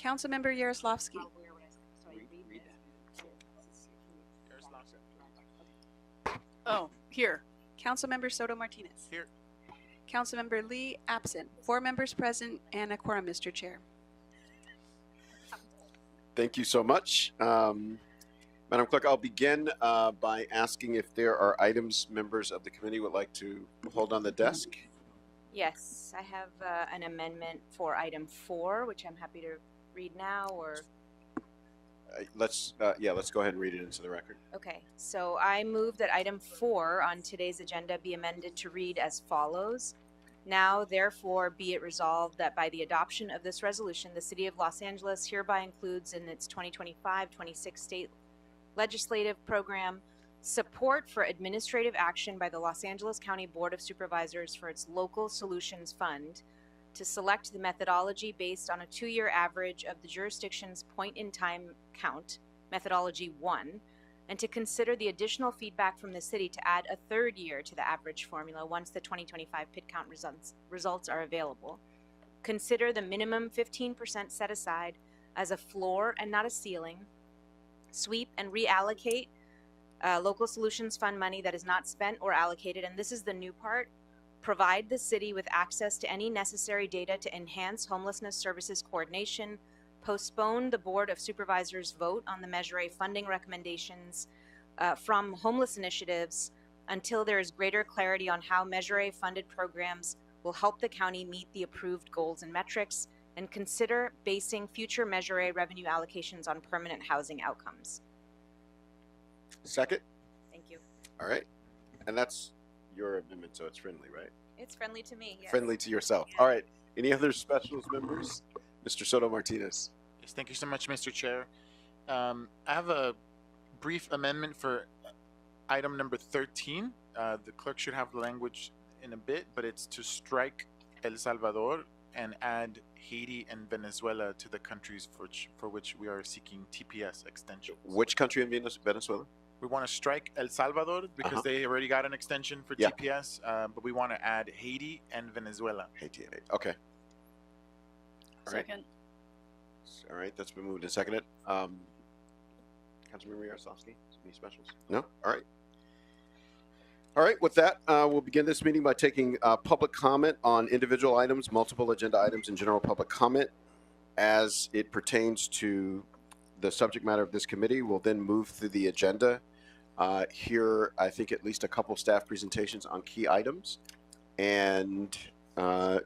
Councilmember Yaroslavsky. Oh, here. Councilmember Soto Martinez. Here. Councilmember Lee, absent. 4 members present and a quorum, Mr. Chair. Thank you so much. Madam Clerk, I'll begin by asking if there are items members of the committee would like to hold on the desk. Yes, I have an amendment for item 4, which I'm happy to read now, or... Let's go ahead and read it into the record. Okay, so I move that item 4 on today's agenda be amended to read as follows. Now, therefore, be it resolved that by the adoption of this resolution, the City of Los Angeles hereby includes in its 2025-26 state legislative program support for administrative action by the Los Angeles County Board of Supervisors for its Local Solutions Fund to select the methodology based on a 2-year average of the jurisdiction's point-in-time count, methodology 1, and to consider the additional feedback from the city to add a 3rd year to the average formula once the 2025 PIT count results are available. Consider the minimum 15% set aside as a floor and not a ceiling. Sweep and reallocate Local Solutions Fund money that is not spent or allocated, and this is the new part. Provide the city with access to any necessary data to enhance homelessness services coordination, postpone the Board of Supervisors' vote on the Measure A funding recommendations from homeless initiatives until there is greater clarity on how Measure A funded programs will help the county meet the approved goals and metrics, and consider basing future Measure A revenue allocations on permanent housing outcomes. Second? Thank you. All right. And that's your amendment, so it's friendly, right? It's friendly to me, yes. Friendly to yourself. Yeah. All right. Any other specials members? Mr. Soto Martinez. Yes, thank you so much, Mr. Chair. I have a brief amendment for item number 13. The clerk should have the language in a bit, but it's to strike El Salvador and add Haiti and Venezuela to the countries for which we are seeking TPS extension. Which country in Venezuela? We want to strike El Salvador because they already got an extension for TPS, but we want to add Haiti and Venezuela. Haiti and okay. All right. Second. All right, that's been moved and seconded. Councilmember Yaroslavsky, any specials? No? All right. All right, with that, we'll begin this meeting by taking public comment on individual items, multiple agenda items, and general public comment as it pertains to the subject matter of this committee. We'll then move through the agenda. Hear, I think, at least a couple staff presentations on key items and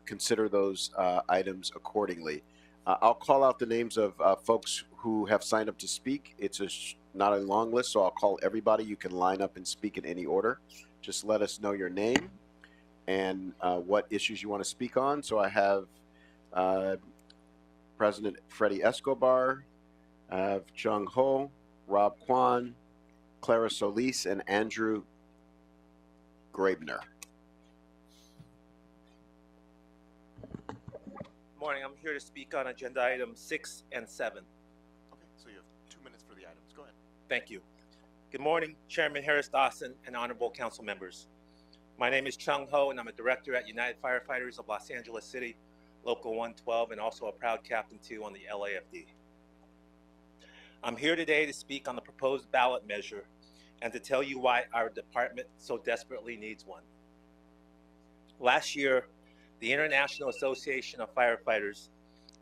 consider those items accordingly. I'll call out the names of folks who have signed up to speak. It's not a long list, so I'll call everybody. You can line up and speak in any order. Just let us know your name and what issues you want to speak on. So I have President Freddie Escobar, I have Chung Ho, Rob Kwan, Clara Solis, and Andrew Grabner. Morning. I'm here to speak on agenda items 6 and 7. Okay, so you have 2 minutes for the items. Go ahead. Thank you. Good morning, Chairman Harris Dawson and honorable council members. My name is Chung Ho, and I'm a director at United Firefighters of Los Angeles City, Local 112, and also a proud Captain 2 on the LAFD. I'm here today to speak on the proposed ballot measure and to tell you why our department so desperately needs one. Last year, the International Association of Firefighters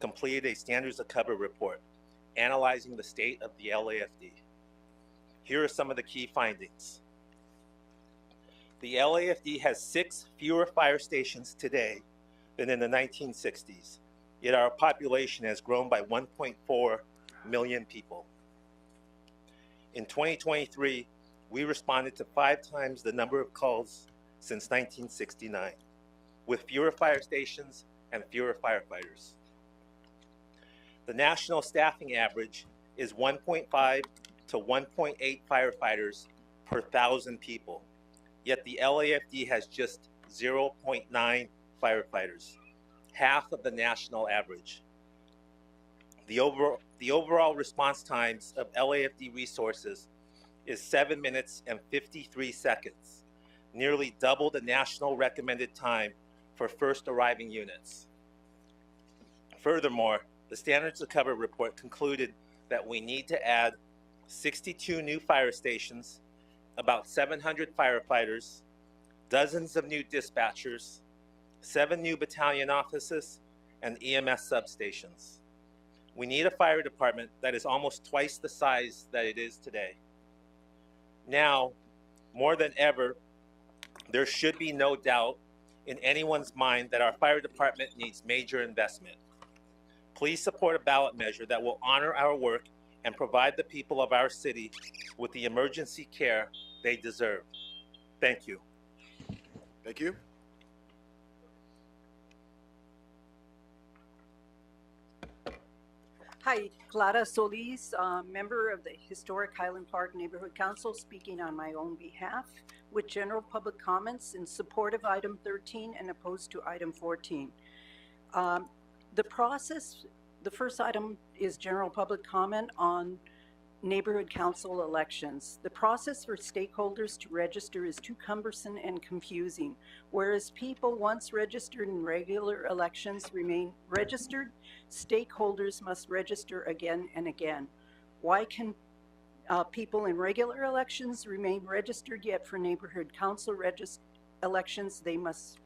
completed a Standards of Cover report analyzing the state of the LAFD. Here are some of the key findings. The LAFD has 6 fewer fire stations today than in the 1960s, yet our population has grown by 1.4 million people. In 2023, we responded to 5 times the number of calls since 1969, with fewer fire stations and fewer firefighters. The national staffing average is 1.5 to 1.8 firefighters per 1,000 people, yet the LAFD has just 0.9 firefighters, half of the national average. The overall response times of LAFD resources is 7 minutes and 53 seconds, nearly double the national recommended time for first arriving units. Furthermore, the Standards of Cover report concluded that we need to add 62 new fire stations, about 700 firefighters, dozens of new dispatchers, 7 new battalion offices, and EMS substations. We need a fire department that is almost twice the size that it is today. Now, more than ever, there should be no doubt in anyone's mind that our fire department needs major investment. Please support a ballot measure that will honor our work and provide the people of our city with the emergency care they deserve. Thank you. Thank you. Hi, Clara Solis, member of the Historic Highland Park Neighborhood Council, speaking on my own behalf with general public comments in support of item 13 and opposed to item 14. The first item is general public comment on neighborhood council elections. The process for stakeholders to register is too cumbersome and confusing. Whereas people once registered in regular elections remain registered, stakeholders must register again and again. Why can people in regular elections remain registered, yet for neighborhood council elections they must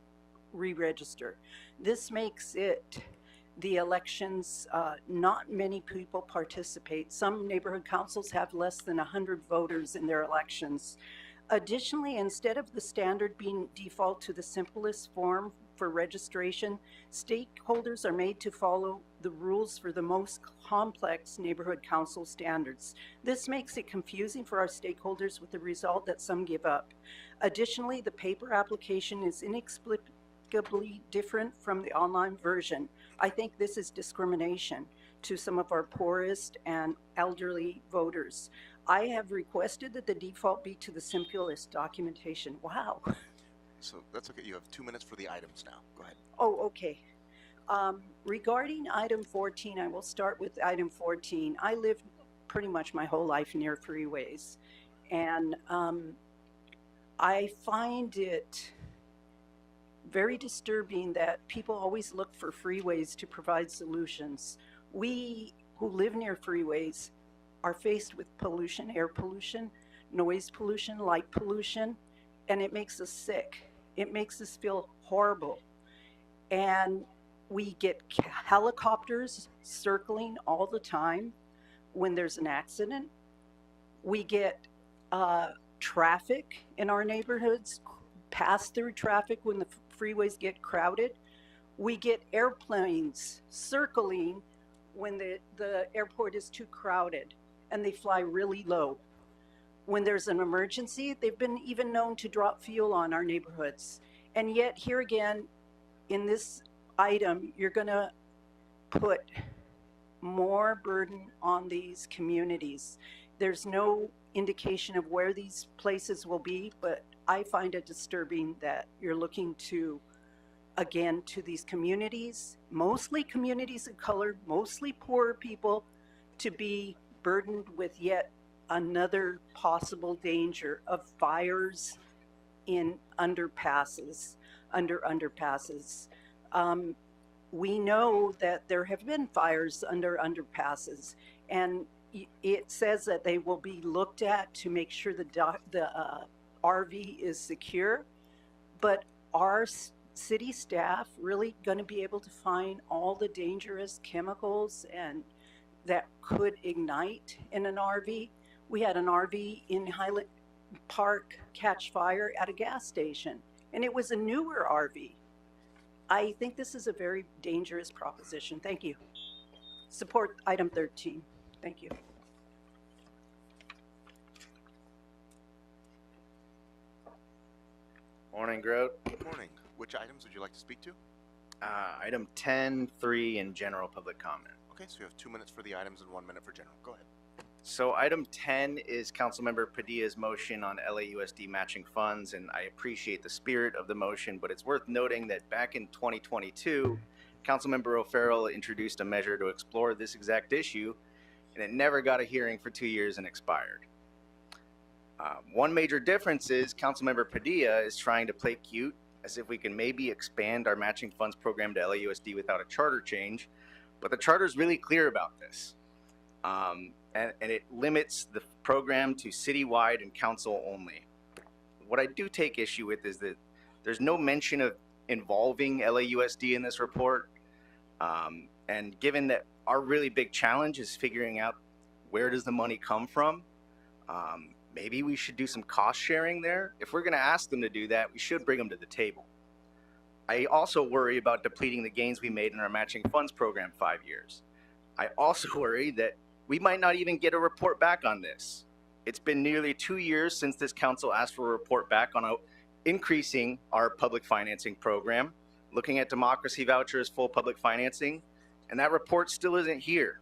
re-register? This makes it the elections, not many people participate. Some neighborhood councils have less than 100 voters in their elections. Additionally, instead of the standard being default to the simplest form for registration, stakeholders are made to follow the rules for the most complex neighborhood council standards. This makes it confusing for our stakeholders, with the result that some give up. Additionally, the paper application is inexplicably different from the online version. I think this is discrimination to some of our poorest and elderly voters. I have requested that the default be to the simplest documentation. Wow. So that's okay. You have 2 minutes for the items now. Go ahead. Oh, okay. Regarding item 14, I will start with item 14. I lived pretty much my whole life near freeways, and I find it very disturbing that people always look for freeways to provide solutions. We who live near freeways are faced with pollution, air pollution, noise pollution, light pollution, and it makes us sick. It makes us feel horrible. And we get helicopters circling all the time when there's an accident. We get traffic in our neighborhoods, pass-through traffic when the freeways get crowded. We get airplanes circling when the airport is too crowded, and they fly really low. When there's an emergency, they've been even known to drop fuel on our neighborhoods. And yet here again, in this item, you're gonna put more burden on these communities. There's no indication of where these places will be, but I find it disturbing that you're looking to, again, to these communities, mostly communities of color, mostly poorer people, to be burdened with yet another possible danger of fires in underpasses, under underpasses. We know that there have been fires under underpasses, and it says that they will be looked at to make sure the RV is secure, but are city staff really going to be able to find all the dangerous chemicals and that could ignite in an RV? We had an RV in Highland Park catch fire at a gas station, and it was a newer RV. I think this is a very dangerous proposition. Thank you. Support item 13. Thank you. Morning, Grote. Good morning. Which items would you like to speak to? Item 10, 3, and general public comment. Okay, so you have 2 minutes for the items and 1 minute for general. Go ahead. So item 10 is Councilmember Padilla's motion on LAUSD matching funds, and I appreciate the spirit of the motion, but it's worth noting that back in 2022, Councilmember O'Farrell introduced a measure to explore this exact issue, and it never got a hearing for 2 years and expired. One major difference is Councilmember Padilla is trying to play cute, as if we can maybe expand our matching funds program to LAUSD without a charter change, But the charter is really clear about this. And it limits the program to citywide and council only. What I do take issue with is that there's no mention of involving LAUSD in this report. And given that our really big challenge is figuring out where does the money come from, maybe we should do some cost sharing there. If we're going to ask them to do that, we should bring them to the table. I also worry about depleting the gains we made in our matching funds program 5 years. I also worry that we might not even get a report back on this. It's been nearly 2 years since this council asked for a report back on increasing our public financing program, looking at democracy vouchers, full public financing, and that report still isn't here.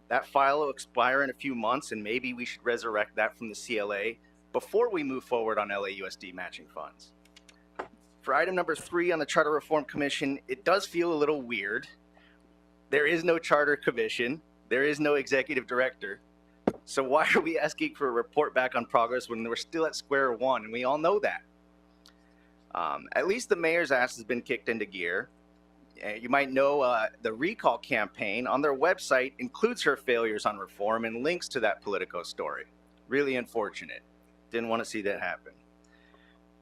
That file will expire in a few months, and maybe we should resurrect that from the CLA before we move forward on LAUSD matching funds. For item number 3 on the Charter Reform Commission, it does feel a little weird. There is no Charter Commission. There is no executive director. So why are we asking for a report back on progress when we're still at square one, and we all know that? At least the mayor's ass has been kicked into gear. You might know the recall campaign on their website includes her failures on reform and links to that Politico story. Really unfortunate. Didn't want to see that happen.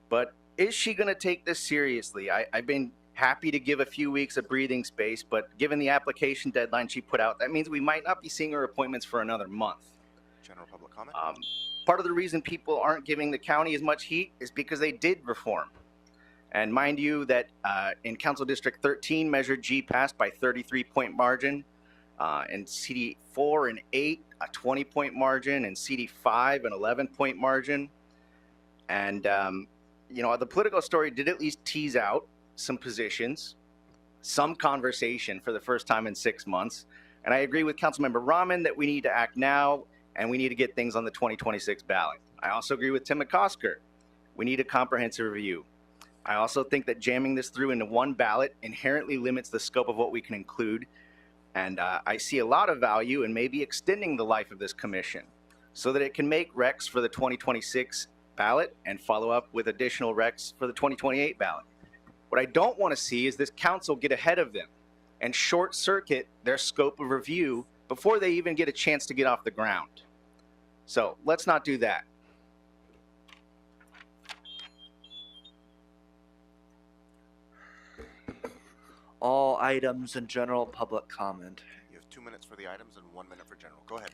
But is she going to take this seriously? I've been happy to give a few weeks of breathing space, but given the application deadline she put out, that means we might not be seeing her appointments for another month. General public comment. Part of the reason people aren't giving the county as much heat is because they did reform. And mind you that in Council District 13, Measure G passed by 33-point margin, and CD 4 and 8, a 20-point margin, and CD 5, an 11-point margin. And, you know, the Politico story did at least tease out some positions, some conversation for the first time in 6 months. And I agree with Councilmember Rahman that we need to act now, and we need to get things on the 2026 ballot. I also agree with Tim McCosker. We need a comprehensive review. I also think that jamming this through into one ballot inherently limits the scope of what we can include. And I see a lot of value in maybe extending the life of this commission so that it can make recs for the 2026 ballot and follow up with additional recs for the 2028 ballot. What I don't want to see is this council get ahead of them and short circuit their scope of review before they even get a chance to get off the ground. So let's not do that. All items in general public comment. You have 2 minutes for the items and 1 minute for general. Go ahead.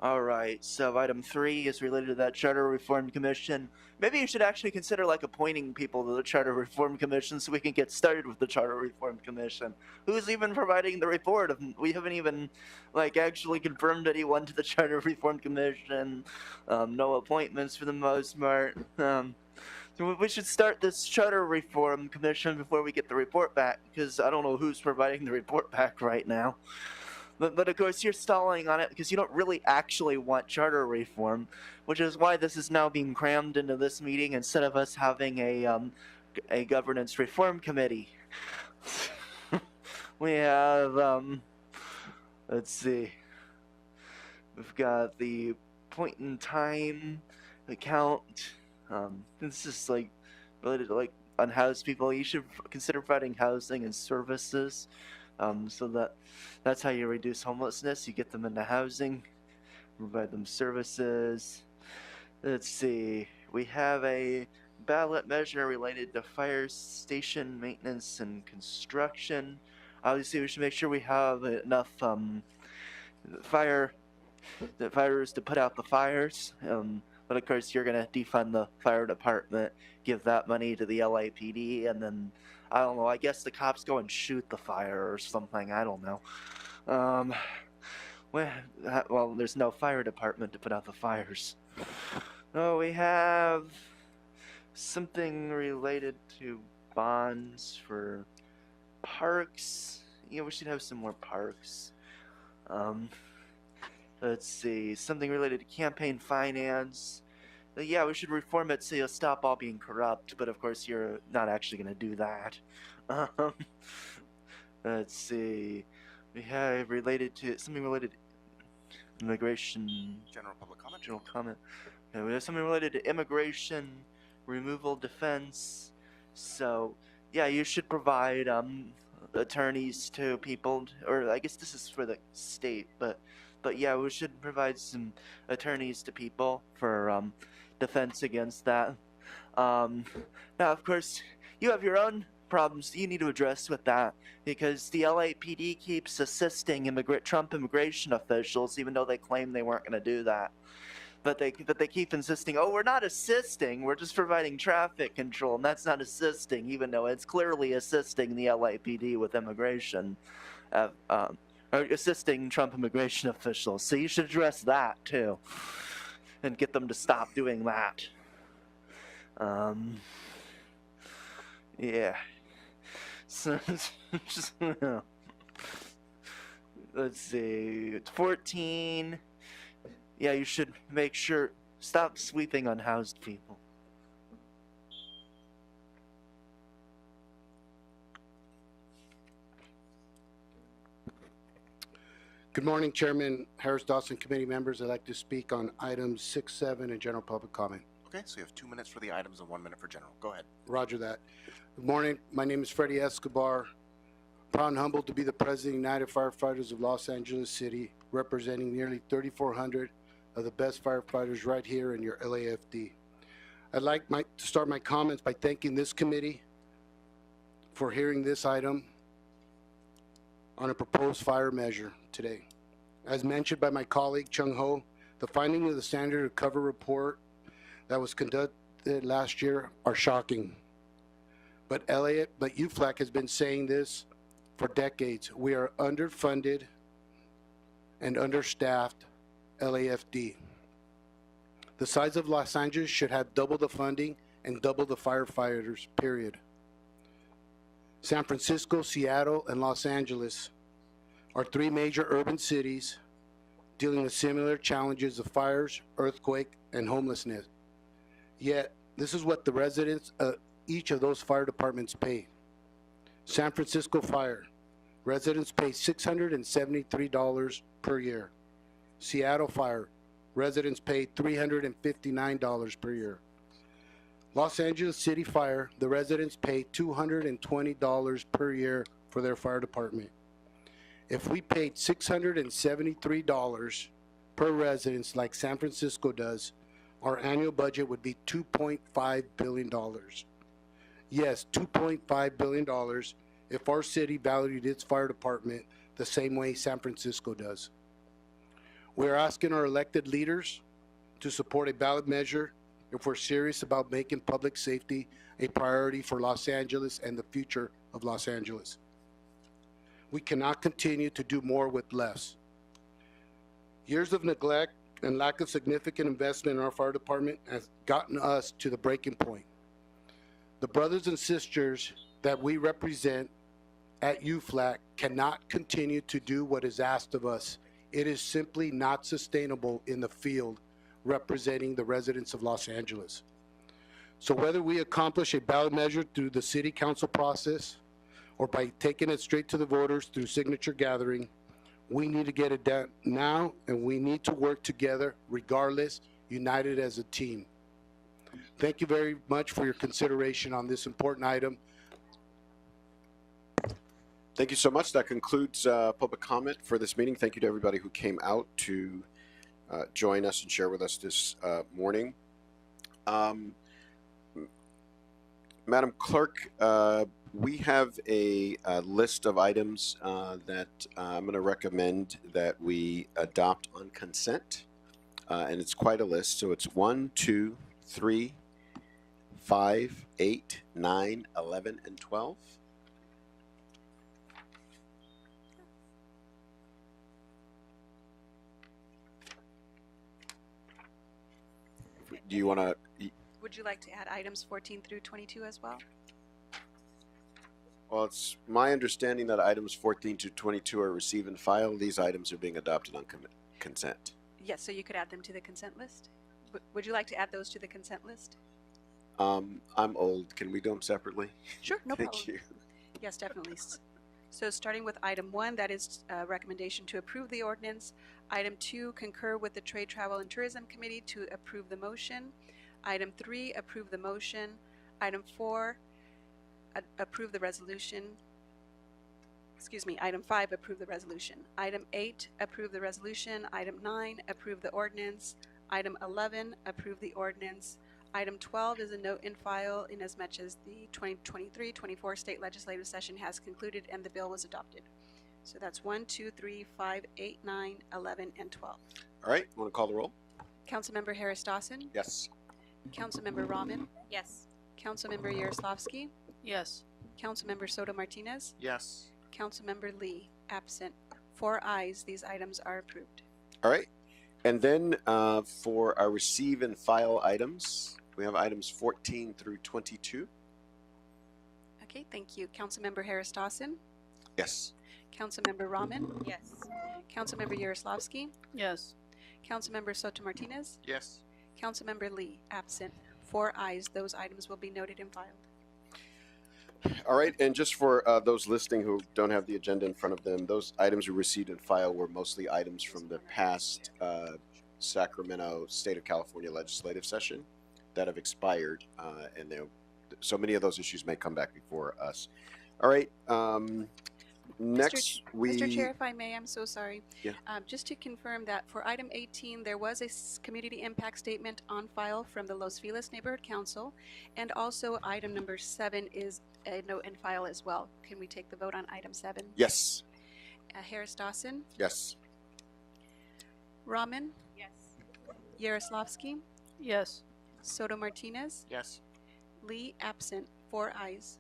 All right, so item 3 is related to that Charter Reform Commission. Maybe you should actually consider like appointing people to the Charter Reform Commission so we can get started with the Charter Reform Commission. Who's even providing the report? We haven't even like actually confirmed anyone to the Charter Reform Commission. No appointments for the most part. So we should start this Charter Reform Commission before we get the report back, because I don't know who's providing the report back right now. But of course you're stalling on it because you don't really actually want charter reform, which is why this is now being crammed into this meeting instead of us having a governance reform committee. We have let's see, we've got the point in time account. This is like related to like unhoused people. You should consider providing housing and services. So that's how you reduce homelessness. You get them into housing, provide them services. Let's see. We have a ballot measure related to fire station maintenance and construction. Obviously, we should make sure we have enough fires to put out the fires. But of course, you're going to defund the fire department, give that money to the LAPD, and then I don't know, I guess the cops go and shoot the fire or something, I don't know. Well, there's no fire department to put out the fires. Oh, we have something related to bonds for parks. Yeah, we should have some more parks. Let's see, something related to campaign finance. Yeah, we should reform it so you'll stop all being corrupt, but of course you're not actually going to do that. Let's see. We have something related to immigration. General public comment. General comment. Okay, we have something related to immigration, removal, defense. So, yeah, you should provide attorneys to people, or I guess this is for the state, but yeah, we should provide some attorneys to people for defense against that. Now, of course, you have your own problems you need to address with that, because the LAPD keeps assisting Trump immigration officials, even though they claim they weren't going to do that. But they keep insisting, oh, we're not assisting, we're just providing traffic control, and that's not assisting, even though it's clearly assisting the LAPD with immigration, or assisting Trump immigration officials. So you should address that too, and get them to stop doing that. Yeah. So, just, let's see, it's 14. Yeah, you should make sure, stop sweeping unhoused people. Good morning, Chairman Harris Dawson, committee members. I'd like to speak on items 6, 7, and general public comment. Okay, so you have 2 minutes for the items and 1 minute for general. Go ahead. Roger that. Good morning. My name is Freddie Escobar. Proud and humbled to be the president of United Firefighters of Los Angeles City, representing nearly 3,400 of the best firefighters right here in your LAFD. I'd like to start my comments by thanking this committee for hearing this item on a proposed fire measure today. As mentioned by my colleague Chung Ho, the findings of the standard of cover report that was conducted last year are shocking. But UFLAC has been saying this for decades. We are underfunded and understaffed LAFD. The size of Los Angeles should have double the funding and double the firefighters, period. San Francisco, Seattle, and Los Angeles are 3 major urban cities dealing with similar challenges of fires, earthquake, and homelessness. Yet, this is what the residents of each of those fire departments pay. San Francisco Fire, residents pay $673 per year. Seattle Fire, residents pay $359 per year. Los Angeles City Fire, the residents pay $220 per year for their fire department. If we paid $673 per resident like San Francisco does, our annual budget would be $2.5 billion. Yes, $2.5 billion if our city valued its fire department the same way San Francisco does. We're asking our elected leaders to support a ballot measure if we're serious about making public safety a priority for Los Angeles and the future of Los Angeles. We cannot continue to do more with less. Years of neglect and lack of significant investment in our fire department has gotten us to the breaking point. The brothers and sisters that we represent at UFLAC cannot continue to do what is asked of us. It is simply not sustainable in the field representing the residents of Los Angeles. So whether we accomplish a ballot measure through the city council process or by taking it straight to the voters through signature gathering, we need to get it done now, and we need to work together regardless, united as a team. Thank you very much for your consideration on this important item. Thank you so much. That concludes public comment for this meeting. Thank you to everybody who came out to join us and share with us this morning. Madam Clerk, we have a list of items that I'm going to recommend that we adopt on consent, and it's quite a list. So it's 1, 2, 3, 5, 8, 9, 11, and 12. Do you want to? Would you like to add items 14 through 22 as well? Well, it's my understanding that items 14 to 22 are receive and file. These items are being adopted on consent. Yes, so you could add them to the consent list. Would you like to add those to the consent list? I'm old. Can we do them separately? Sure, no problem. Thank you. Yes, definitely. So starting with item 1, that is a recommendation to approve the ordinance. Item 2, concur with the Trade, Travel, and Tourism Committee to approve the motion. Item 3, approve the motion. Item 4, approve the resolution. Item 5, approve the resolution. Item 8, approve the resolution. Item 9, approve the ordinance. Item 11, approve the ordinance. Item 12 is a note in file inasmuch as the 2023-24 state legislative session has concluded and the bill was adopted. So that's 1, 2, 3, 5, 8, 9, 11, and 12. All right, want to call the roll? Councilmember Harris Dawson, Yes. Councilmember Rahman, Yes. Councilmember Yaroslavsky, Yes. Councilmember Soto Martinez, Yes. Councilmember Lee, absent. 4 ayes, these items are approved. All right. And then for our receive and file items, we have items 14 through 22. Okay, thank you. Councilmember Harris Dawson, Yes. Councilmember Rahman, Yes. Councilmember Yaroslavsky, Yes. Councilmember Soto Martinez, Yes. Councilmember Lee, absent. 4 ayes, those items will be noted and filed. All right. And just for those listening who don't have the agenda in front of them, those items we received and filed were mostly items from the past Sacramento State of California legislative session that have expired. So many of those issues may come back before us. All right. Next, Mr. Chair, if I may, I'm so sorry. Yeah. Just to confirm that for item 18, there was a community impact statement on file from the Los Feliz Neighborhood Council, and also item number 7 is a note in file as well. Can we take the vote on item 7? Yes. Harris Dawson, Yes. Rahman, Yes. Yaroslavsky, Yes. Soto Martinez, Yes. Lee, absent. 4 ayes.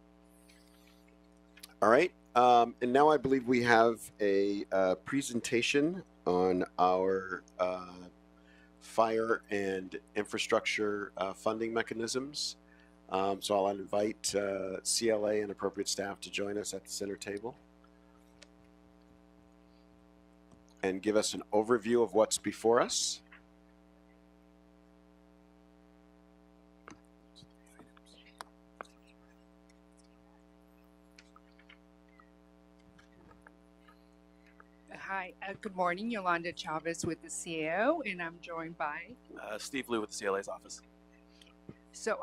All right. And now I believe we have a presentation on our fire and infrastructure funding mechanisms. So I'll invite CLA and appropriate staff to join us at the center table and give us an overview of what's before us. Hi, good morning. Yolanda Chavez with the CAO, and I'm joined by. Steve Liu with the CLA's office. So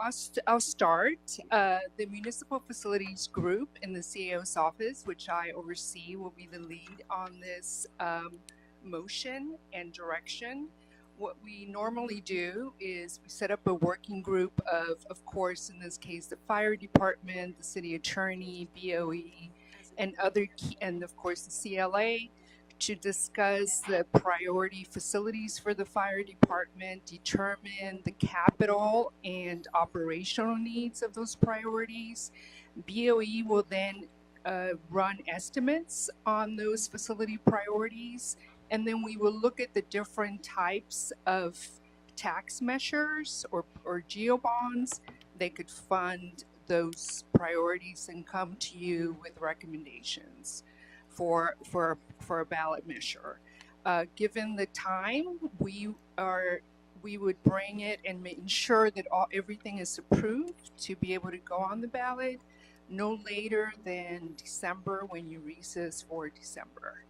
I'll start. The Municipal Facilities Group in the CAO's office, which I oversee, will be the lead on this motion and direction. What we normally do is we set up a working group of course, in this case, the fire department, the city attorney, BOE, and other key, and of course the CLA, to discuss the priority facilities for the fire department, determine the capital and operational needs of those priorities. BOE will then run estimates on those facility priorities, and then we will look at the different types of tax measures or geo bonds that could fund those priorities and come to you with recommendations for a ballot measure. Given the time, we would bring it and ensure that everything is approved to be able to go on the ballot no later than December, when you recess for December.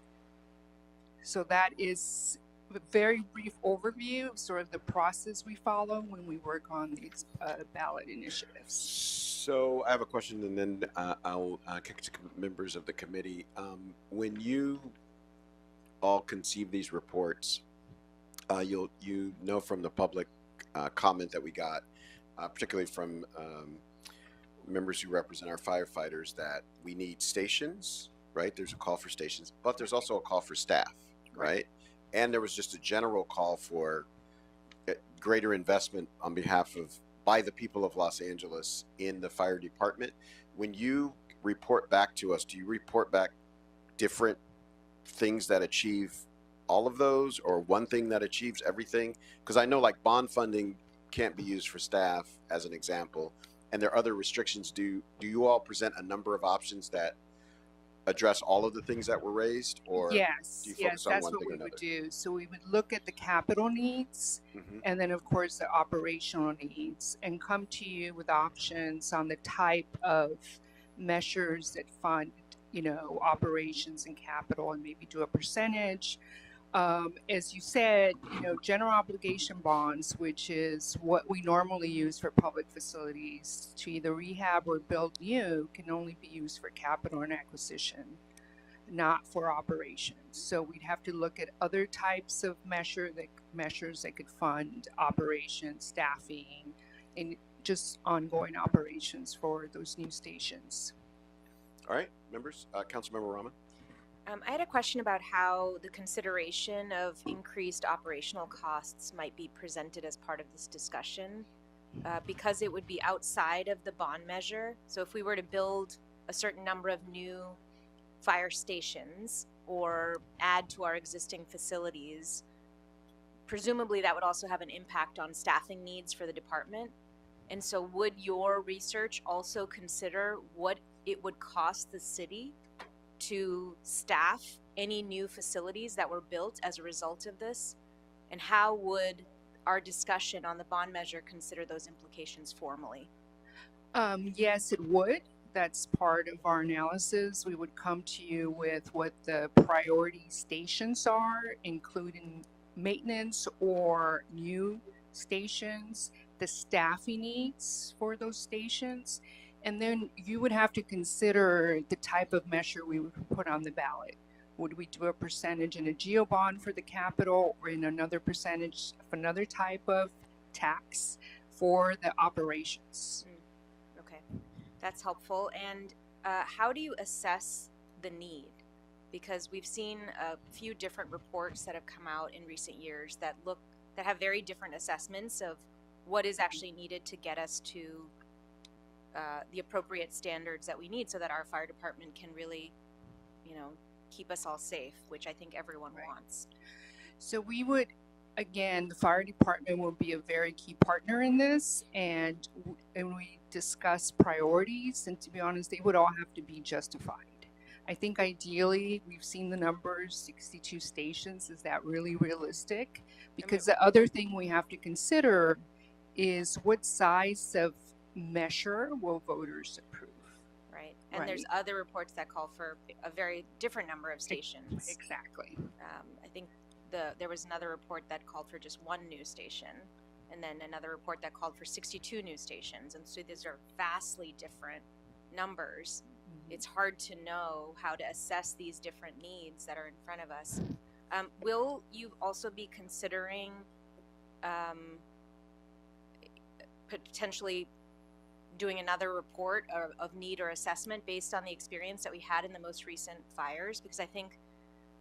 So that is a very brief overview of sort of the process we follow when we work on these ballot initiatives. So I have a question, and then I'll kick to members of the committee. When you all conceive these reports, you know from the public comment that we got, particularly from members who represent our firefighters, that we need stations, right? There's a call for stations, but there's also a call for staff, right? And there was just a general call for greater investment on behalf of, by the people of Los Angeles in the fire department. When you report back to us, do you report back different things that achieve all of those, or one thing that achieves everything? Because I know like bond funding can't be used for staff as an example, and there are other restrictions. Do you all present a number of options that address all of the things that were raised, or yes, do you focus on that's one what thing or we another? would do. So we would look at the capital needs, and then of course the operational needs, and come to you with options on the type of measures that fund, operations and capital, and maybe do a percentage. As you said, general obligation bonds, which is what we normally use for public facilities to either rehab or build new, can only be used for capital and acquisition. not for operations. So we'd have to look at other types of measures that could fund operations, staffing, and just ongoing operations for those new stations. All right, members. Councilmember Rahman. I had a question about how the consideration of increased operational costs might be presented as part of this discussion, because it would be outside of the bond measure. So if we were to build a certain number of new fire stations or add to our existing facilities, presumably that would also have an impact on staffing needs for the department. And so would your research also consider what it would cost the city to staff any new facilities that were built as a result of this? And how would our discussion on the bond measure consider those implications formally? Yes, it would. That's part of our analysis. We would come to you with what the priority stations are, including maintenance or new stations, the staffing needs for those stations, and then you would have to consider the type of measure we would put on the ballot. Would we do a percentage in a geo bond for the capital, or in another percentage of another type of tax for the operations? Okay, that's helpful. And how do you assess the need? Because we've seen a few different reports that have come out in recent years that have very different assessments of what is actually needed to get us to the appropriate standards that we need so that our fire department can really, keep us all safe, which I think everyone wants. So we would, again, the fire department will be a very key partner in this, and we discuss priorities, and to be honest, they would all have to be justified. I think ideally, we've seen the numbers, 62 stations. Is that really realistic? Because the other thing we have to consider is what size of measure will voters approve? Right. And there's other reports that call for a very different number of stations. Exactly. I think there was another report that called for just one new station, and then another report that called for 62 new stations. And so these are vastly different numbers. It's hard to know how to assess these different needs that are in front of us. Will you also be considering potentially doing another report of need or assessment based on the experience that we had in the most recent fires? Because I think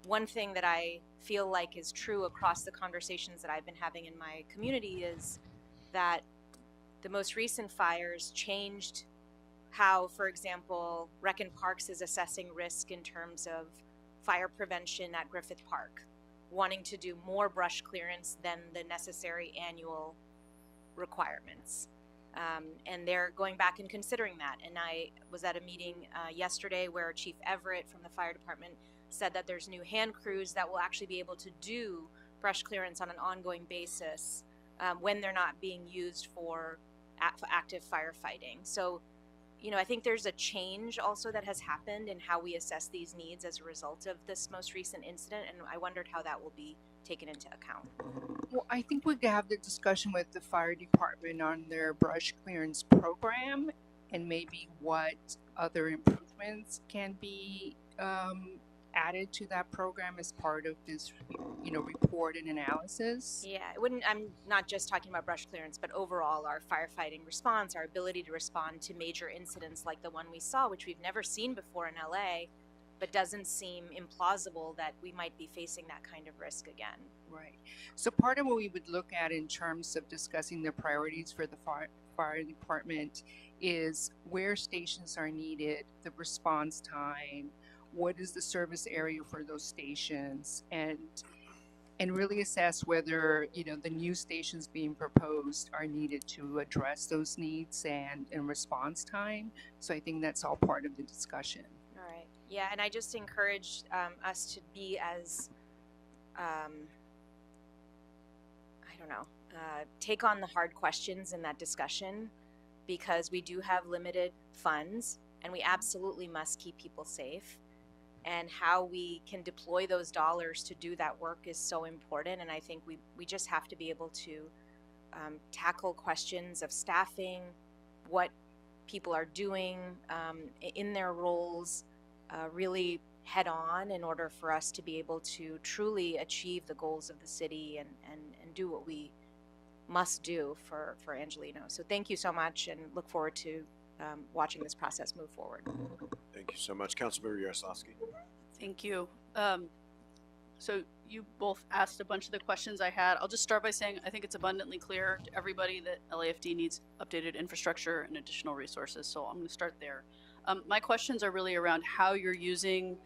one thing that I feel like is true across the conversations that I've been having in my community is that the most recent fires changed how, for example, Reckin Parks is assessing risk in terms of fire prevention at Griffith Park, wanting to do more brush clearance than the necessary annual requirements. And they're going back and considering that. And I was at a meeting yesterday where Chief Everett from the fire department said that there's new hand crews that will actually be able to do brush clearance on an ongoing basis when they're not being used for active firefighting. So, I think there's a change also that has happened in how we assess these needs as a result of this most recent incident, and I wondered how that will be taken into account. Well, I think we could have the discussion with the fire department on their brush clearance program and maybe what other improvements can be added to that program as part of this, report and analysis. Yeah, I'm not just talking about brush clearance, but overall our firefighting response, our ability to respond to major incidents like the one we saw, which we've never seen before in LA, but doesn't seem implausible that we might be facing that kind of risk again. Right. So part of what we would look at in terms of discussing the priorities for the fire department is where stations are needed, the response time, what is the service area for those stations, and really assess whether the new stations being proposed are needed to address those needs and response time. So I think that's all part of the discussion. All right. Yeah, and I just encourage us to be as take on the hard questions in that discussion, because we do have limited funds and we absolutely must keep people safe. And how we can deploy those dollars to do that work is so important. And I think we just have to be able to tackle questions of staffing, what people are doing in their roles, really head on in order for us to be able to truly achieve the goals of the city and do what we must do for Angelino. So thank you so much, and look forward to watching this process move forward. Thank you so much. Councilmember Yaroslavsky. Thank you. So you both asked a bunch of the questions I had. I'll just start by saying I think it's abundantly clear to everybody that LAFD needs updated infrastructure and additional resources. So I'm going to start there. My questions are really around how you're using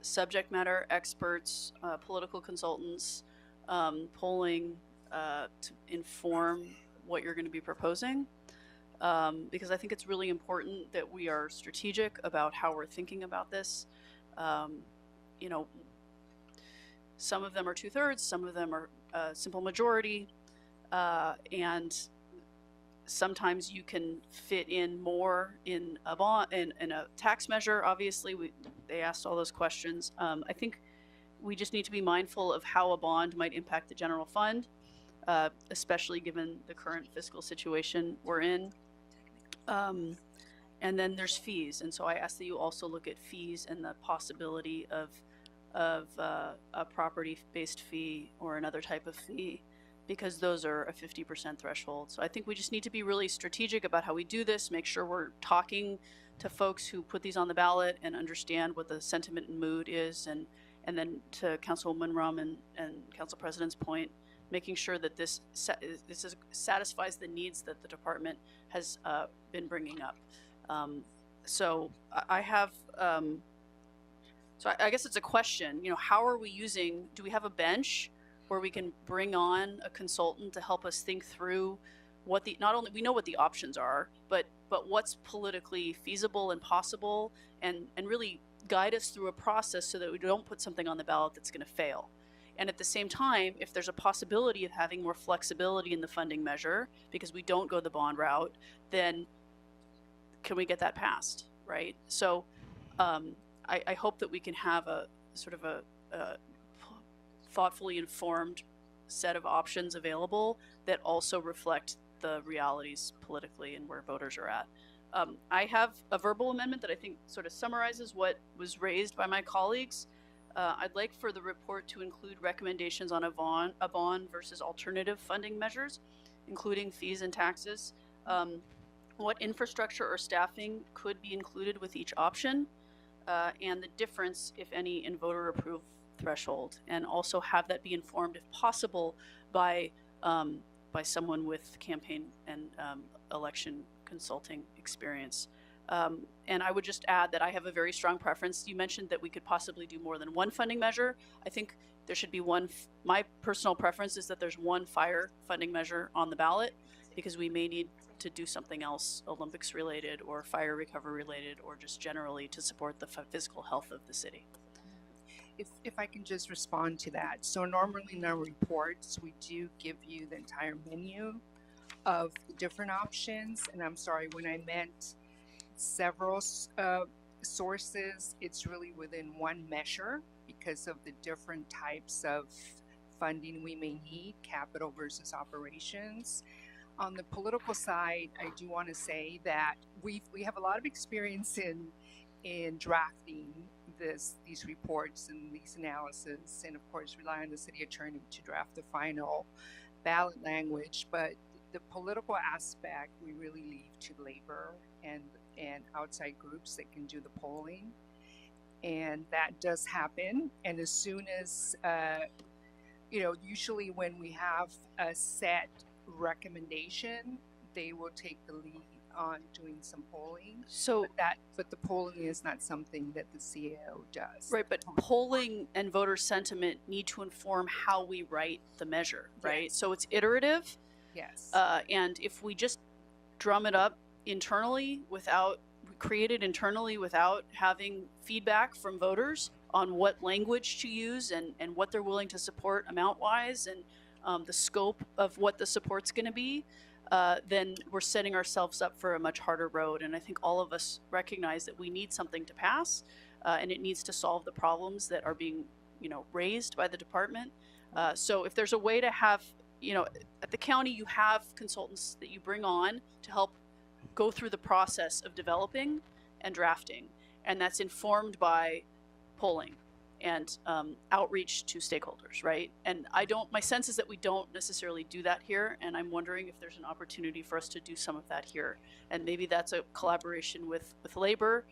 subject matter experts, political consultants, polling to inform what you're going to be proposing. Because I think it's really important that we are strategic about how we're thinking about this. You know, some of them are 2/3, some of them are simple majority, and sometimes you can fit in more in a bond in a tax measure. Obviously, they asked all those questions. I think we just need to be mindful of how a bond might impact the general fund, especially given the current fiscal situation we're in. And then there's fees, and so I ask that you also look at fees and the possibility of a property-based fee or another type of fee, because those are a 50% threshold. So I think we just need to be really strategic about how we do this, make sure we're talking to folks who put these on the ballot and understand what the sentiment and mood is, and then to Councilwoman Rum and Council President's point, making sure that this satisfies the needs that the department has been bringing up. So I have, so I guess it's a question, you know, how are we using, do we have a bench where we can bring on a consultant to help us think through what the, not only, we know what the options are, but what's politically feasible and possible, and really guide us through a process so that we don't put something on the ballot that's going to fail. And at the same time, if there's a possibility of having more flexibility in the funding measure because we don't go the bond route, then can we get that passed, right? So I hope that we can have a sort of a thoughtfully informed set of options available that also reflect the realities politically and where voters are at. I have a verbal amendment that I think sort of summarizes what was raised by my colleagues. I'd like for the report to include recommendations on a bond versus alternative funding measures, including fees and taxes, what infrastructure or staffing could be included with each option, and the difference, if any, in voter approved threshold, and also have that be informed, if possible, by someone with campaign and election consulting experience. And I would just add that I have a very strong preference. You mentioned that we could possibly do more than one funding measure. I think there should be one. My personal preference is that there's one fire funding measure on the ballot, because we may need to do something else, Olympics related or fire recovery related, or just generally to support the physical health of the city. If I can just respond to that. So normally in our reports, we do give you the entire menu of different options. And I'm sorry, when I meant several sources, it's really within one measure because of the different types of funding we may need, capital versus operations. On the political side, I do want to say that we have a lot of experience in drafting these reports and these analysis, and of course rely on the city attorney to draft the final ballot language. But the political aspect we really leave to labor and outside groups that can do the polling, and that does happen. And as soon as usually when we have a set recommendation, they will take the lead on doing some polling. So but the polling is not something that the CAO does. Right, but polling and voter sentiment need to inform how we write the measure, right? Yes. So it's iterative. Yes. And if we just drum it up internally create it internally without having feedback from voters on what language to use and what they're willing to support amount-wise, and the scope of what the support's going to be, then we're setting ourselves up for a much harder road. And I think all of us recognize that we need something to pass, and it needs to solve the problems that are being, raised by the department. So if there's a way to have, at the county, you have consultants that you bring on to help go through the process of developing and drafting, and that's informed by polling and outreach to stakeholders, right? And my sense is that we don't necessarily do that here, and I'm wondering if there's an opportunity for us to do some of that here. And maybe that's a collaboration with labor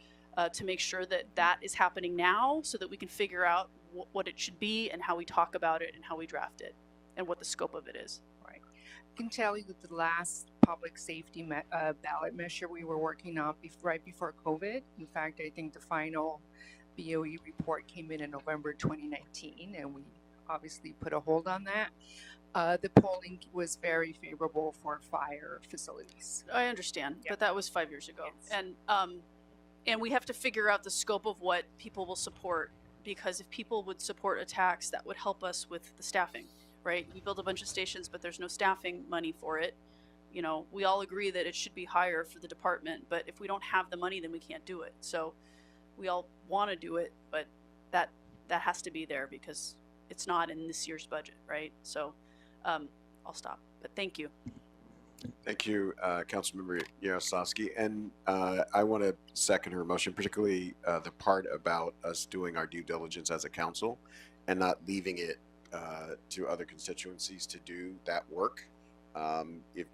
to make sure that that is happening now so that we can figure out what it should be and how we talk about it and how we draft it and what the scope of it is. Right. I can tell you that the last public safety ballot measure we were working on right before COVID. In fact, I think the final BOE report came in November 2019, and we obviously put a hold on that. The polling was very favorable for fire facilities. I understand, Yeah. but that was 5 years ago. Yes. And we have to figure out the scope of what people will support, because if people would support a tax, that would help us with the staffing, right? We build a bunch of stations, but there's no staffing money for it. You know, we all agree that it should be higher for the department, but if we don't have the money, then we can't do it. So we all want to do it, but that has to be there because it's not in this year's budget, right? So I'll stop, but thank you. Thank you, Councilmember Yaroslavsky. And I want to second her motion, particularly the part about us doing our due diligence as a council and not leaving it to other constituencies to do that work. If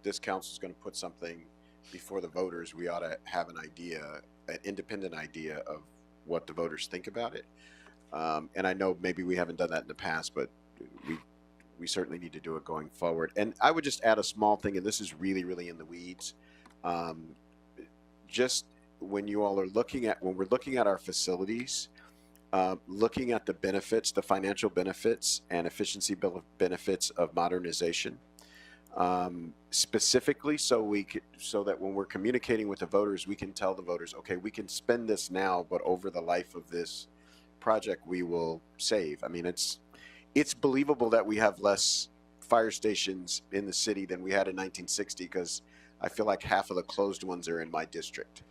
this council is going to put something before the voters, we ought to have an idea, an independent idea of what the voters think about it. And I know maybe we haven't done that in the past, but we certainly need to do it going forward. And I would just add a small thing, and this is really, really in the weeds. Just when we're looking at our facilities, looking at the benefits, the financial benefits and efficiency benefits of modernization, specifically so that when we're communicating with the voters, we can tell the voters, okay, we can spend this now, but over the life of this project, we will save. I mean, it's believable that we have less fire stations in the city than we had in 1960, because I feel like half of the closed ones are in my district.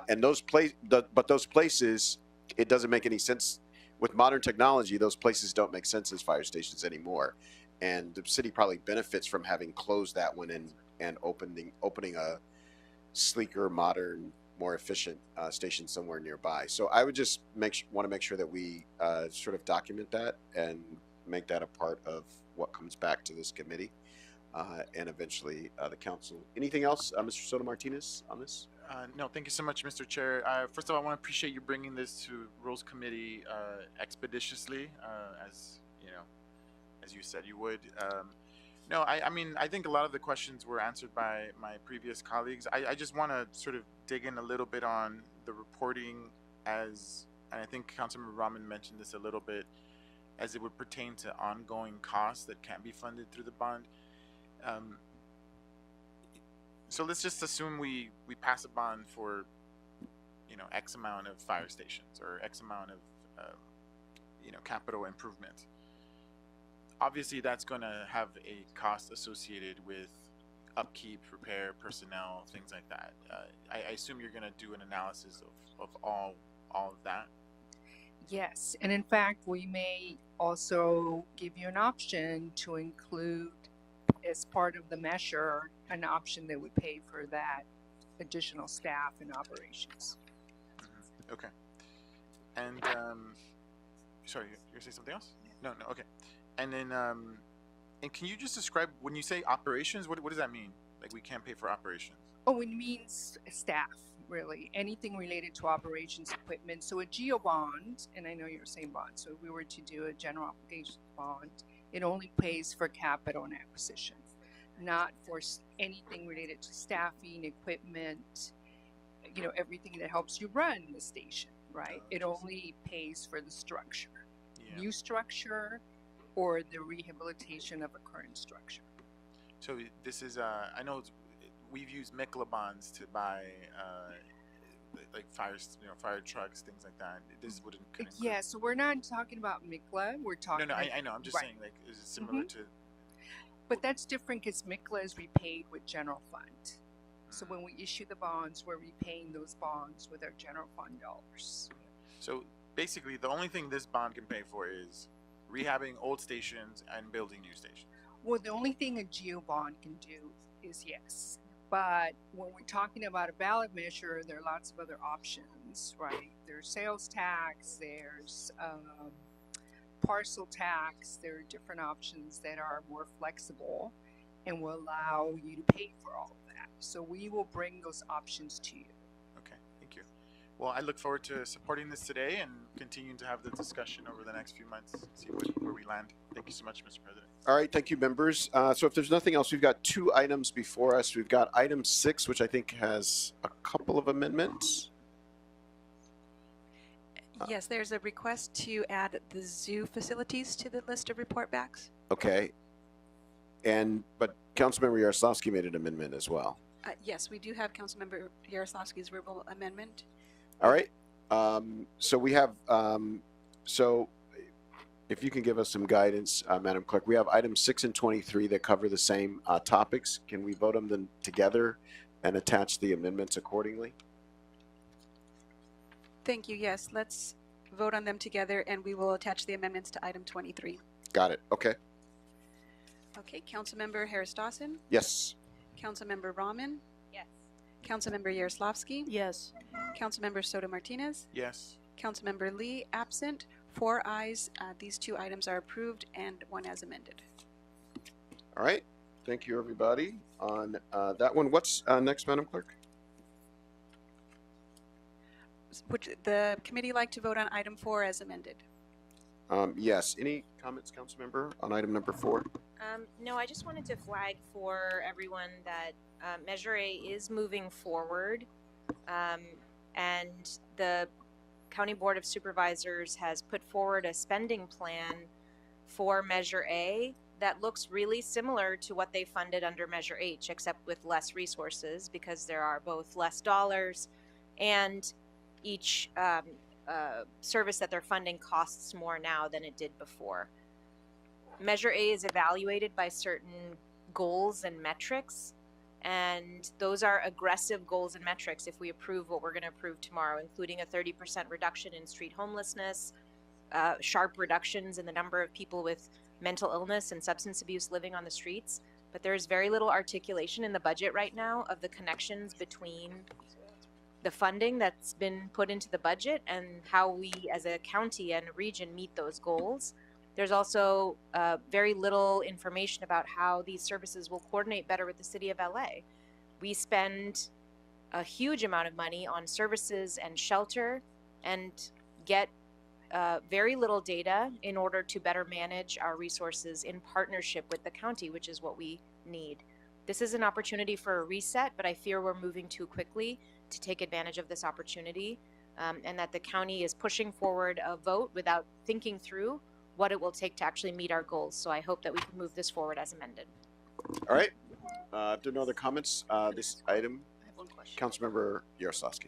And those places, it doesn't make any sense. With modern technology, those places don't make sense as fire stations anymore. And the city probably benefits from having closed that one and opening a sleeker, modern, more efficient station somewhere nearby. So I would just want to make sure that we sort of document that and make that a part of what comes back to this committee and eventually the council. Anything else, Mr. Soto Martinez, on this? No, thank you so much, Mr. Chair. First of all, I want to appreciate you bringing this to Rules Committee expeditiously, as you said you would. No, I mean, I think a lot of the questions were answered by my previous colleagues. I just want to sort of dig in a little bit on the reporting and I think Councilmember Rahman mentioned this a little bit, as it would pertain to ongoing costs that can't be funded through the bond. So let's just assume we pass a bond for, X amount of fire stations or X amount of, capital improvement. Obviously, that's going to have a cost associated with upkeep, repair, personnel, things like that. I assume you're going to do an analysis of all of that. Yes, and in fact, we may also give you an option to include, as part of the measure, an option that would pay for that additional staff and operations. Mm-hmm. Okay. And sorry, you're gonna say something else? No, okay. And then, and can you just describe, when you say operations, what does that mean? Like, we can't pay for operations? Oh, it means staff, really. Anything related to operations equipment. So a geo bond, and I know you're saying bond, so if we were to do a general obligation bond, it only pays for capital and acquisition, not for anything related to staffing, equipment, everything that helps you run the station, right? It only pays for the structure, new structure, or the rehabilitation of a current structure. So this is, I know we've used MICLA bonds to buy like fire trucks, things like that. This wouldn't. Yeah, so we're not talking about MICLA. We're talking. No, I know. I'm just saying, like, is it similar to? But that's different because MICLA is repaid with general fund. So when we issue the bonds, we're repaying those bonds with our general fund dollars. So basically, the only thing this bond can pay for is rehabbing old stations and building new stations. Well, the only thing a geo bond can do is yes. But when we're talking about a ballot measure, there are lots of other options options, right? There's sales tax, there's parcel tax, there are different options that are more flexible and will allow you to pay for all of that. So we will bring those options to you. Okay, thank you. Well, I look forward to supporting this today and continuing to have the discussion over the next few months, see where we land. Thank you so much, Mr. President. All right, thank you, members. So if there's nothing else, we've got 2 items before us. We've got item 6, which I think has a couple of amendments. Yes, there's a request to add the zoo facilities to the list of report backs. Okay. But Councilmember Yaroslavsky made an amendment as well. Yes, we do have Councilmember Yaroslavsky's verbal amendment. All right. So we have, so if you can give us some guidance, Madam Clerk, we have items 6 and 23 that cover the same topics. Can we vote them together and attach the amendments accordingly? Thank you. Yes, let's vote on them together, and we will attach the amendments to item 23. Got it. Okay. Okay, Councilmember Harris Dawson, Yes. Councilmember Rahman, Yes. Councilmember Yaroslavsky, Yes. Councilmember Soto Martinez, Yes. Councilmember Lee absent. 4 ayes. These 2 items are approved, and 1 as amended. All right. Thank you, everybody, on that one. What's next, Madam Clerk? Would the committee like to vote on item 4 as amended? Yes. Any comments, Councilmember, on item number 4? No, I just wanted to flag for everyone that Measure A is moving forward, and the County Board of Supervisors has put forward a spending plan for Measure A that looks really similar to what they funded under Measure H, except with less resources, because there are both less dollars and each service that they're funding costs more now than it did before. Measure A is evaluated by certain goals and metrics, and those are aggressive goals and metrics if we approve what we're going to approve tomorrow, including a 30% reduction in street homelessness, sharp reductions in the number of people with mental illness and substance abuse living on the streets. But there is very little articulation in the budget right now of the connections between the funding that's been put into the budget and how we as a county and a region meet those goals. There's also very little information about how these services will coordinate better with the city of LA. We spend a huge amount of money on services and shelter and get very little data in order to better manage our resources in partnership with the county, which is what we need. This is an opportunity for a reset, but I fear we're moving too quickly to take advantage of this opportunity, and that the county is pushing forward a vote without thinking through what it will take to actually meet our goals. So I hope that we can move this forward as amended. All right. If there are no other comments, this item, I have one question. Councilmember Yaroslavsky.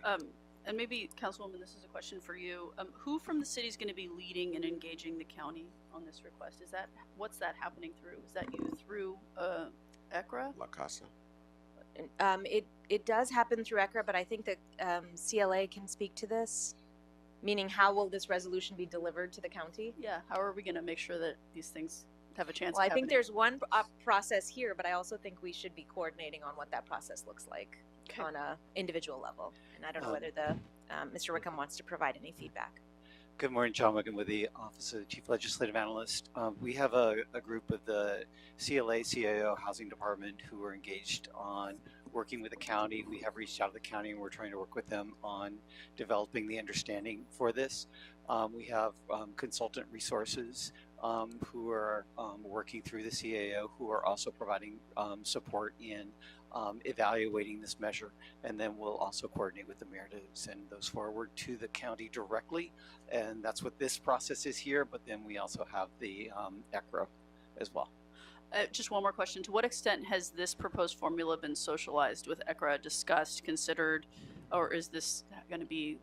And maybe, Councilwoman, this is a question for you. Who from the city is going to be leading and engaging the county on this request? What's that happening through? Is that you through ECRA? La Casa. It does happen through ECRA, but I think that CLA can speak to this. Meaning, how will this resolution be delivered to the county? Yeah, how are we going to make sure that these things have a chance Well, of I think happening? there's one process here, but I also think we should be coordinating on what that process looks like on a individual level. And I don't know whether the Mr. Wickham wants to provide any feedback. Good morning, John Wickham with the Office of the Chief Legislative Analyst. We have a group of the CLA-CAO Housing Department who are engaged on working with the county. We have reached out to the county and we're trying to work with them on developing the understanding for this. We have consultant resources who are working through the CAO who are also providing support in evaluating this measure, and then we'll also coordinate with the mayor to send those forward to the county directly, and that's what this process is here. But then we also have the ECRA as well. Just one more question. To what extent has this proposed formula been socialized with ECRA, discussed, considered, or is this going to be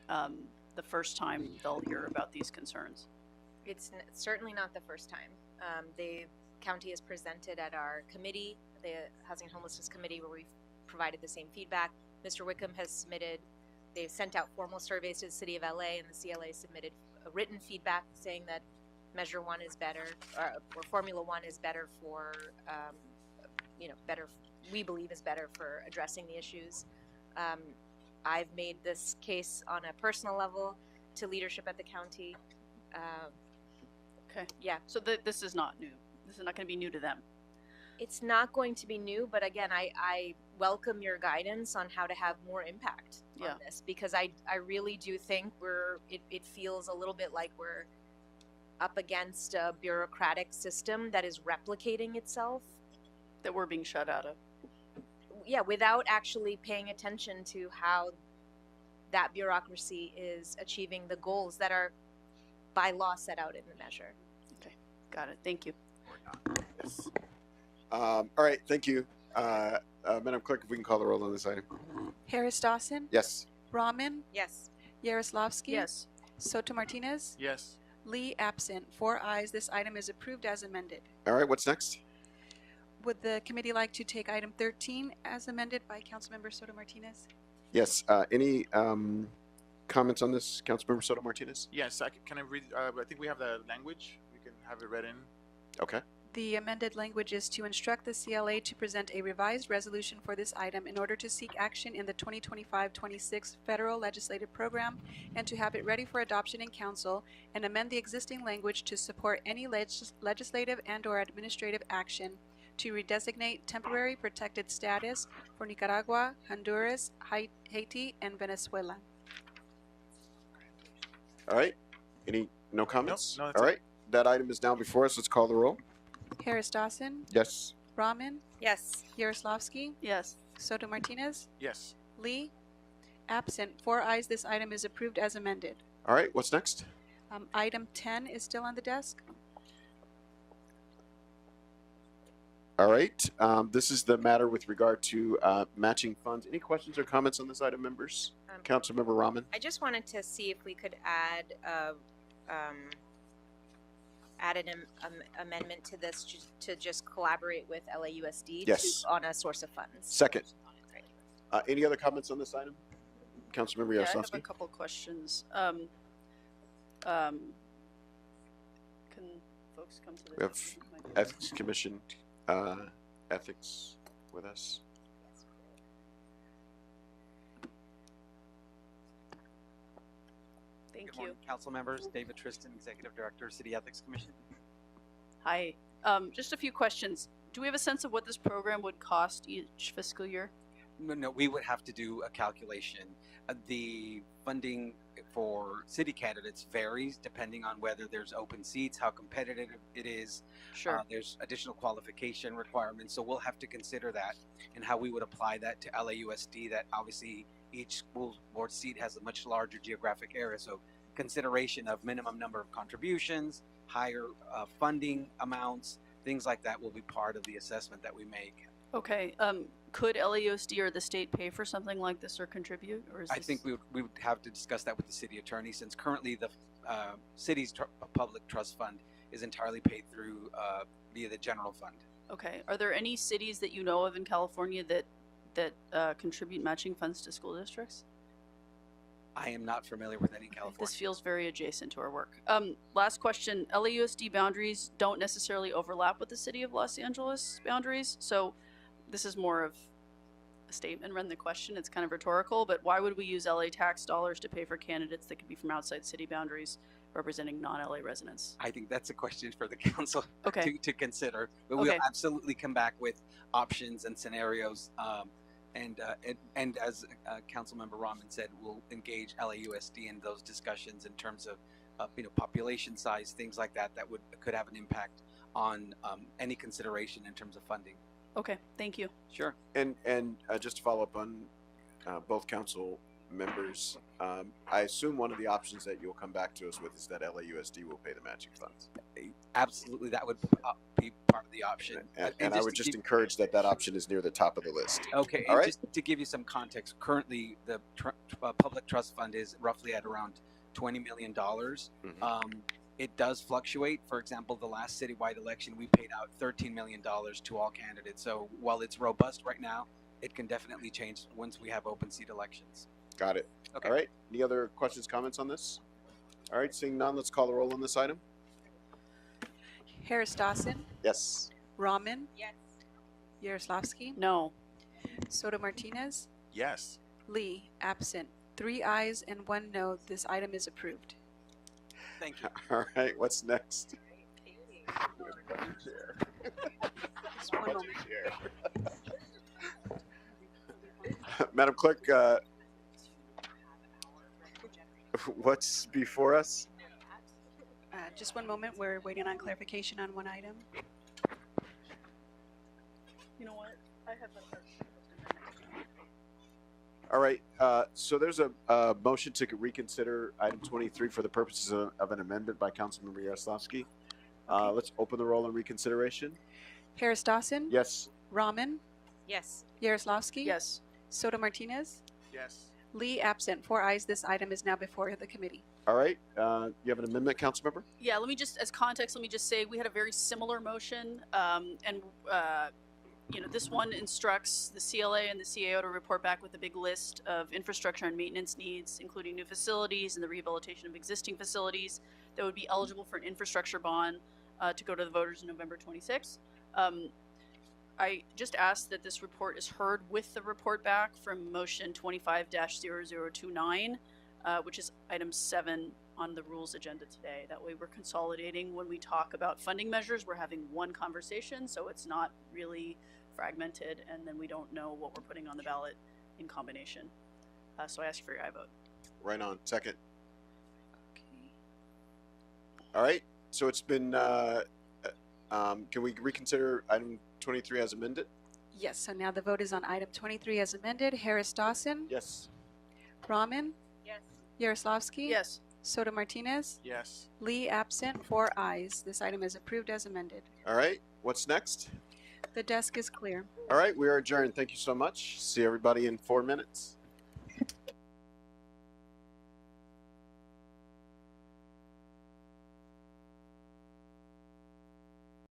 the first time they'll hear about these concerns? It's certainly not the first time. The county has presented at our committee, the Housing and Homelessness Committee, where we've provided the same feedback. Mr. Wickham has submitted, they've sent out formal surveys to the city of LA, and the CLA submitted a written feedback saying that Measure 1 is better, or Formula 1 is better for, better, we believe is better for addressing the issues. I've made this case on a personal level to leadership at the county. Okay. Yeah. So this is not new. This is not going to be new to them. It's not going to be new, but again, I welcome your guidance on how to have more impact on this, because I really do think it feels a little bit like we're up against a bureaucratic system that is replicating itself. That we're being shut out of. Yeah, without actually paying attention to how that bureaucracy is achieving the goals that are by law set out in the measure. Okay, got it. Thank you. Yes. All right, thank you. Madam Clerk, if we can call the roll on this item. Harris Dawson, Yes. Rahman, Yes. Yaroslavsky, Yes. Soto Martinez, Yes. Lee absent. 4 ayes. This item is approved as amended. All right, what's next? Would the committee like to take item 13 as amended by Councilmember Soto Martinez? Yes. Any comments on this, Councilmember Soto Martinez? Yes. Can I read? I think we have the language. We can have it read in. Okay. The amended language is to instruct the CLA to present a revised resolution for this item in order to seek action in the 2025-26 federal legislative program and to have it ready for adoption in council, and amend the existing language to support any legislative and/or administrative action to redesignate temporary protected status for Nicaragua, Honduras, Haiti, and Venezuela. All right. No comments? No, all right. That item is now before us. Let's call the roll. Harris Dawson, Yes. Rahman, Yes. Yaroslavsky, Yes. Soto Martinez, Yes. Lee, absent. 4 ayes. This item is approved as amended. All right. What's next? Item 10 is still on the desk. All right. This is the matter with regard to matching funds. Any questions or comments on this item, members? Councilmember Rahman. I just wanted to see if we could add an amendment to this to just collaborate with LAUSD Yes. on a source of funds. Second. Any other comments on this item? Councilmember Yeah, I have a Yaroslavsky. couple questions. Can folks come to the We have Ethics Commission ethics with us. Thank Good you. morning, council members. David Tristan, Executive Director, City Ethics Commission. Hi. Just a few questions. Do we have a sense of what this program would cost each fiscal year? No, we would have to do a calculation. The funding for city candidates varies depending on whether there's open seats, how competitive it is. Sure. There's additional qualification requirements, so we'll have to consider that and how we would apply that to LAUSD. That obviously each school board seat has a much larger geographic area, so consideration of minimum number of contributions, higher funding amounts, things like that will be part of the assessment that we make. Okay. Could LAUSD or the state pay for something like this or contribute? Or is I this... think we would have to discuss that with the city attorney, since currently the city's public trust fund is entirely paid through via the general fund. Okay. Are there any cities that you know of in California that contribute matching funds to school districts? I am not familiar with any in California. This feels very adjacent to our work. Last question. LAUSD boundaries don't necessarily overlap with the city of Los Angeles boundaries. So this is more of a statement rather than the question. It's kind of rhetorical, but why would we use LA tax dollars to pay for candidates that could be from outside city boundaries representing non-LA residents? I think that's a question for the council to consider. But Okay. we'll absolutely come back with options and scenarios. And as Councilmember Rahman said, we'll engage LAUSD in those discussions in terms of population size, things like that could have an impact on any consideration in terms of funding. Okay, thank you. Sure. And just to follow up on both council members, I assume one of the options that you'll come back to us with is that LAUSD will pay the matching funds. Absolutely, that would be part of the option. And I would just encourage that option is near the top of the list. Okay, all and right. Just to give you some context, currently the public trust fund is roughly at around $20 million. It does fluctuate. For example, the last citywide election, we paid out $13 million to all candidates. So while it's robust right now, it can definitely change once we have open seat elections. Got it. Okay. All right. Any other questions, comments on this? All right. Seeing none, let's call the roll on this item. Harris Dawson, Yes. Rahman, Yes. Yaroslavsky, No. Soto Martinez, Yes. Lee, absent. 3 ayes and 1 no. This item is approved. Thank you. All right, what's next? Just one moment. Madam Clerk, what's before us? Just one moment. We're waiting on clarification on one item. You know what? I have a All right, so there's a motion to reconsider item 23 for the purposes of an amendment by Councilmember Yaroslavsky. Let's open the roll on reconsideration. Harris Dawson? Yes. Rahman? Yes. Yaroslavsky? yes. Soto Martinez? Yes. Lee, absent. 4 ayes. This item is now before the committee. All right, you have an amendment, Councilmember? Yeah, let me just, as context, let me just say we had a very similar motion, you know, this one instructs the CLA and the CAO to report back with a big list of infrastructure and maintenance needs, including new facilities and the rehabilitation of existing facilities that would be eligible for an infrastructure bond to go to the voters in November 26th. I just asked that this report is heard with the report back from motion 25-0029, which is item 7 on the rules agenda today. That way we're consolidating when we talk about funding measures. We're having one conversation, so it's not really fragmented, and then we don't know what we're putting on the ballot in combination. So I ask for your aye vote. Right on. Second. Okay. All right, so it's been, can we reconsider item 23 as amended? Yes, so now the vote is on item 23 as amended. Harris Dawson? Yes. Rahman? Yes. Yaroslavsky? Yes. Soto Martinez? Yes. Lee, absent. 4 ayes. This item is approved as amended. All right, what's next? The desk is clear. All right, we are adjourned. Thank you so much. See everybody in 4 minutes.